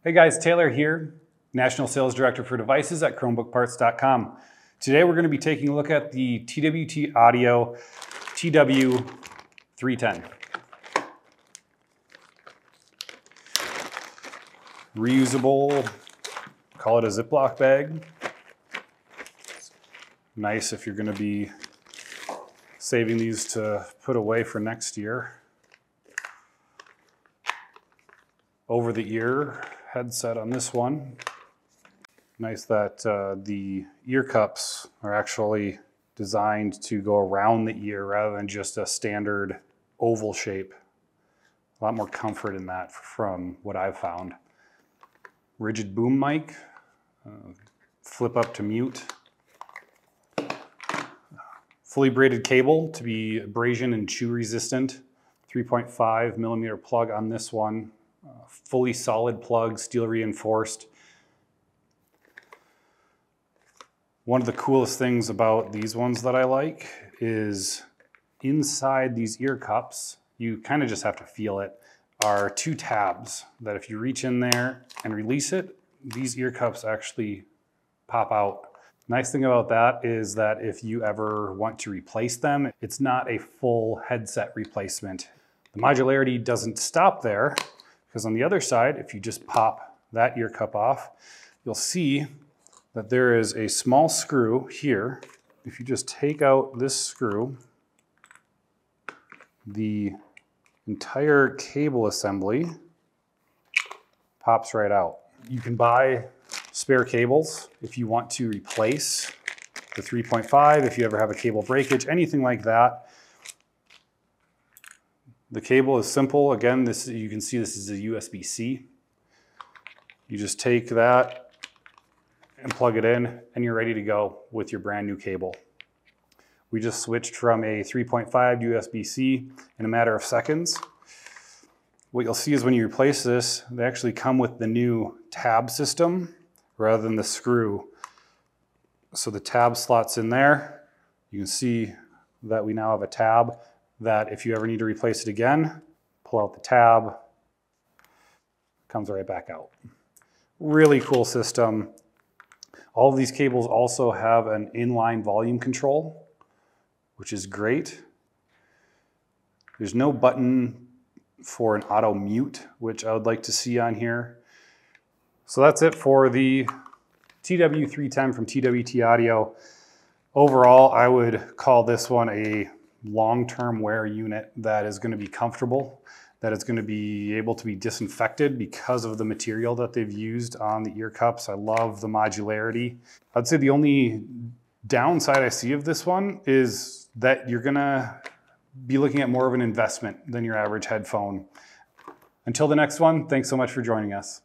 Hey guys, Taylor here, National Sales Director for Devices at ChromebookParts.com. Today we're going to be taking a look at the TWT Audio TW310. Reusable, call it a Ziploc bag. Nice if you're going to be saving these to put away for next year. Over the ear headset on this one. Nice that the ear cups are actually designed to go around the ear rather than just a standard oval shape. A lot more comfort in that from what I've found. Rigid boom mic, flip up to mute. Fully braided cable to be abrasion and chew resistant. 3.5 millimeter plug on this one. Fully solid plug, steel reinforced. One of the coolest things about these ones that I like is inside these ear cups, you kind of just have to feel it, are two tabs that if you reach in there and release it, these ear cups actually pop out. Nice thing about that is that if you ever want to replace them, it's not a full headset replacement. The modularity doesn't stop there, because on the other side, if you just pop that ear cup off, you'll see that there is a small screw here. If you just take out this screw, the entire cable assembly pops right out. You can buy spare cables if you want to replace the 3.5, if you ever have a cable breakage, anything like that. The cable is simple. Again, you can see this is a USB-C. You just take that and plug it in and you're ready to go with your brand new cable. We just switched from a 3.5 USB-C in a matter of seconds. What you'll see is when you replace this, they actually come with the new tab system rather than the screw. So the tab slots in there. You can see that we now have a tab that if you ever need to replace it again, pull out the tab, comes right back out. Really cool system. All of these cables also have an inline volume control, which is great. There's no button for an auto mute, which I would like to see on here. So that's it for the TW310 from TWT Audio. Overall, I would call this one a long-term wear unit that is going to be comfortable, that is going to be able to be disinfected because of the material that they've used on the ear cups. I love the modularity. I'd say the only downside I see of this one is that you're going to be looking at more of an investment than your average headphone. Until the next one, thanks so much for joining us.